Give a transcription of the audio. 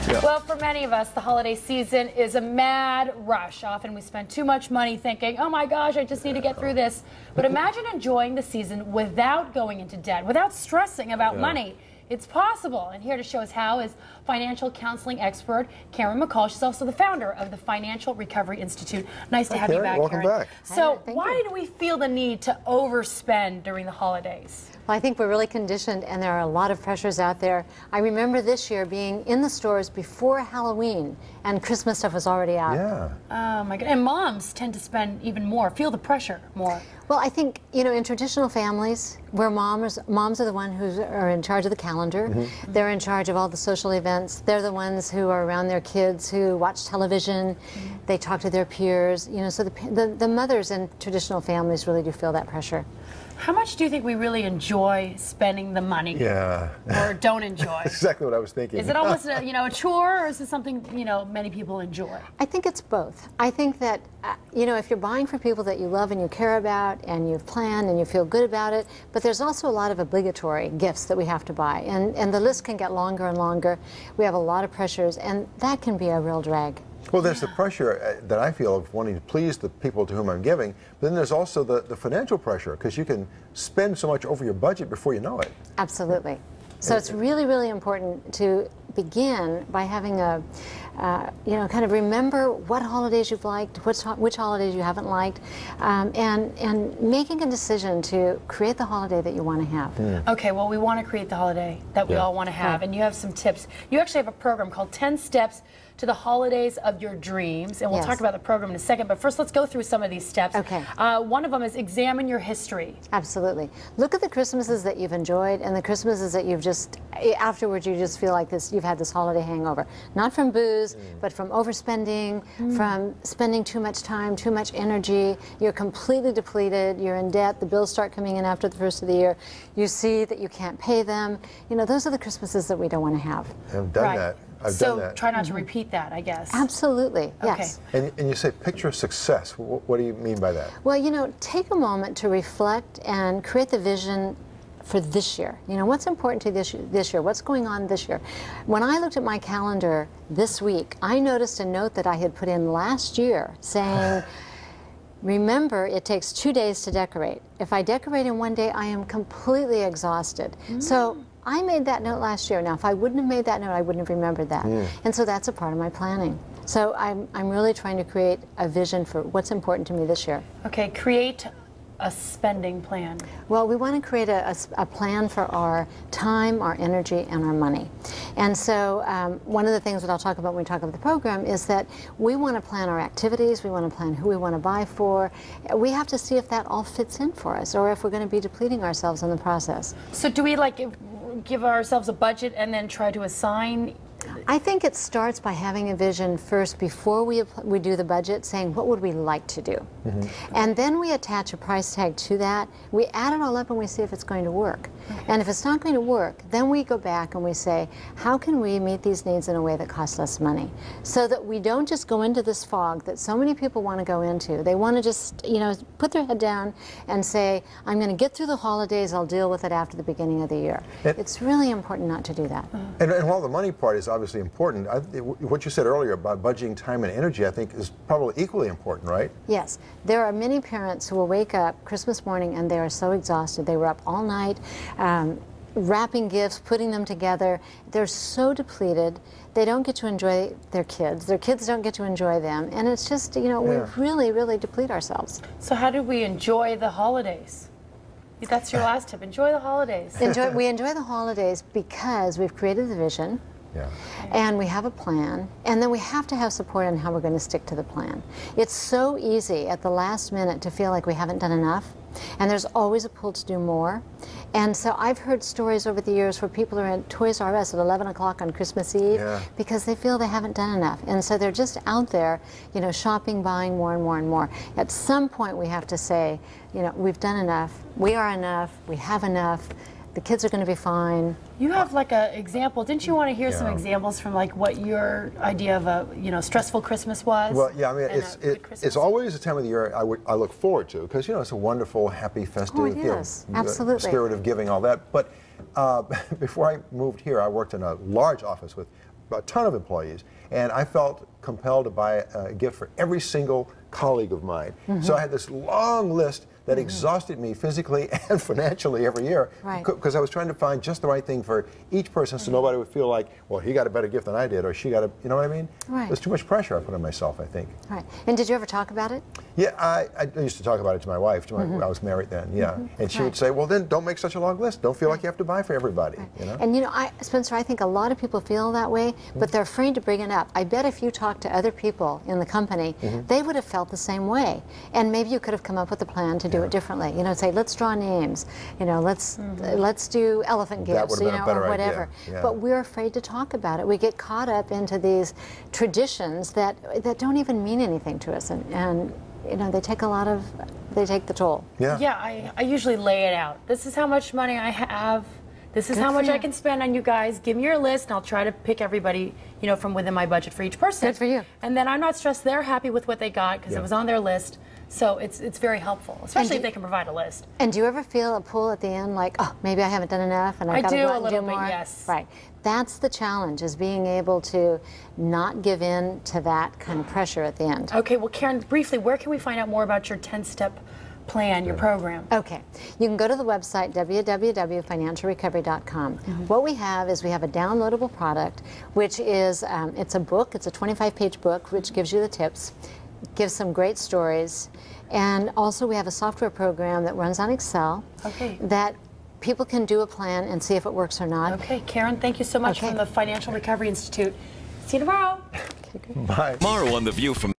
Yeah. Well, for many of us, the holiday season is a mad rush. Often we spend too much money thinking, oh my gosh, I just need to get through this. But imagine enjoying the season without going into debt, without stressing about money. It's possible, and here to show us how is financial counseling expert Karen McCalls. She's also the founder of the Financial Recovery Institute. Nice to have you back, Welcome Karen. back. So Hi, why do we feel the need to overspend during the holidays? Well, I think we're really conditioned, and there are a lot of pressures out there. I remember this year being in the stores before Halloween, and Christmas stuff was already out. Yeah. Oh my God! And moms tend to spend even more, feel the pressure more. Well, I think, you know, in traditional families, where moms are the ones who are in charge of the calendar. They're in charge of all the social events. They're the ones who are around their kids, who watch television. They talk to their peers. You know, so the mothers in traditional families really do feel that pressure. How much do you think we really enjoy spending the money? Yeah. Or don't enjoy? That's exactly what I was thinking. Is it almost a, a chore, or is it something, many people enjoy? I think it's both. I think that, if you're buying for people that you love and you care about and you've planned and you feel good about it, but there's also a lot of obligatory gifts that we have to buy. And the list can get longer and longer. We have a lot of pressures, and that can be a real drag. Well, there's the pressure that I feel of wanting to please the people to whom I'm giving, but then there's also the financial pressure, because you can spend so much over your budget before you know it. Absolutely. So it's really, really important to begin by having a, kind of remember what holidays you've liked, which holidays you haven't liked, and making a decision to create the holiday that you want to have. Okay, well, we want to create the holiday that we all want to have, and you have some tips. You actually have a program called 10 Steps to the Holidays of Your Dreams, and we'll talk about the program in a second, but first let's go through some of these steps. Okay. One of them is examine your history. Absolutely. Look at the Christmases that you've enjoyed and the Christmases that you've just, afterwards you just feel like this, you've had this holiday hangover. Not from booze, but from overspending, from spending too much time, too much energy. You're completely depleted, you're in debt, the bills start coming in after the first of the year. You see that you can't pay them. You know, those are the Christmases that we don't want to have. I've done that. I've done that. So try not to repeat that, I guess. Absolutely, yes. And you say picture success. What do you mean by that? Well, take a moment to reflect and create the vision for this year. What's important to this year? What's going on this year? When I looked at my calendar this week, I noticed a note that I had put in last year saying, remember, it takes 2 days to decorate. If I decorate in 1 day, I am completely exhausted. So I made that note last year. Now, if I wouldn't have made that note, I wouldn't have remembered that. And so that's a part of my planning. So I'm really trying to create a vision for what's important to me this year. Okay, create a spending plan. Well, we want to create a plan for our time, our energy, and our money. And so one of the things that I'll talk about when we talk about the program is that we want to plan our activities, we want to plan who we want to buy for. We have to see if that all fits in for us, or if we're going to be depleting ourselves in the process. So do we give ourselves a budget and then try to assign? I think it starts by having a vision first before we do the budget, saying what would we like to do. And then we attach a price tag to that. We add it all up and we see if it's going to work. And if it's not going to work, then we go back and we say, how can we meet these needs in a way that costs less money? So that we don't just go into this fog that so many people want to go into. They want to just, put their head down and say, I'm going to get through the holidays, I'll deal with it after the beginning of the year. It's really important not to do that. And while the money part is obviously important, what you said earlier about budgeting time and energy, I think, is probably equally important, right? Yes. There are many parents who will wake up Christmas morning and they are so exhausted. They were up all night, wrapping gifts, putting them together. They're so depleted. They don't get to enjoy their kids. Their kids don't get to enjoy them. And it's just, we really, really deplete ourselves. So how do we enjoy the holidays? That's your last tip. Enjoy the holidays. We enjoy the holidays because we've created the vision. And we have a plan, and then we have to have support on how we're going to stick to the plan. It's so easy at the last minute to feel like we haven't done enough, and there's always a pull to do more. And so I've heard stories over the years where people are at Toys R Us at 11 o'clock on Christmas Eve because they feel they haven't done enough. And so they're just out there, shopping, buying more and more and more. At some point we have to say, we've done enough, we are enough, we have enough. The kids are going to be fine. You have like an example. Didn't you want to hear some examples from like what your idea of a stressful Christmas was? Well, yeah, I mean, it's always a time of the year I look forward to, because it's a wonderful, happy, festive, absolutely, spirit of giving, all that. But before I moved here, I worked in a large office with a ton of employees, and I felt compelled to buy a gift for every single colleague of mine. So I had this long list that exhausted me physically and financially every year, because I was trying to find just the right thing for each person, so nobody would feel like, well, he got a better gift than I did, or she got a, you know what I mean? There's too much pressure I put on myself, I think. And did you ever talk about it? Yeah, I used to talk about it to my wife. I was married then, and she would say, well, then don't make such a long list. Don't feel like you have to buy for everybody. You know? And you know, Spencer, I think a lot of people feel that way, but they're afraid to bring it up. I bet if you talk to other people in the company, they would have felt the same way. And maybe you could have come up with a plan to do it differently. You know, say, let's draw names. You know, let's do elephant gifts. You know, or whatever. But we're afraid to talk about it. We get caught up into these traditions that don't even mean anything to us, and you know, they take the toll. Yeah, I usually lay it out. This is how much money I have. This is how much I can spend on you guys. Give me your list, and I'll try to pick everybody, you know, from within my budget for each person. Good for you. And then I'm not stressed. They're happy with what they got because it was on their list. So it's very helpful, especially if they can provide a list. And do you ever feel a pull at the end, like, oh, maybe I haven't done enough, and I've got to go out and do more? I do a little bit, yes. Right. That's the challenge, is being able to not give in to that kind of pressure at the end. Okay. Well, Karen, briefly, where can we find out more about your 10-step plan, your program? Okay. You can go to the website, www.financialrecovery.com. What we have is we have a downloadable product, which is, it's a book. It's a 25-page book, which gives you the tips, gives some great stories, and also we have a software program that runs on Excel that people can do a plan and see if it works or not. Okay, Karen, thank you so much from the Financial Recovery Institute. See you tomorrow. Bye. Tomorrow on The View from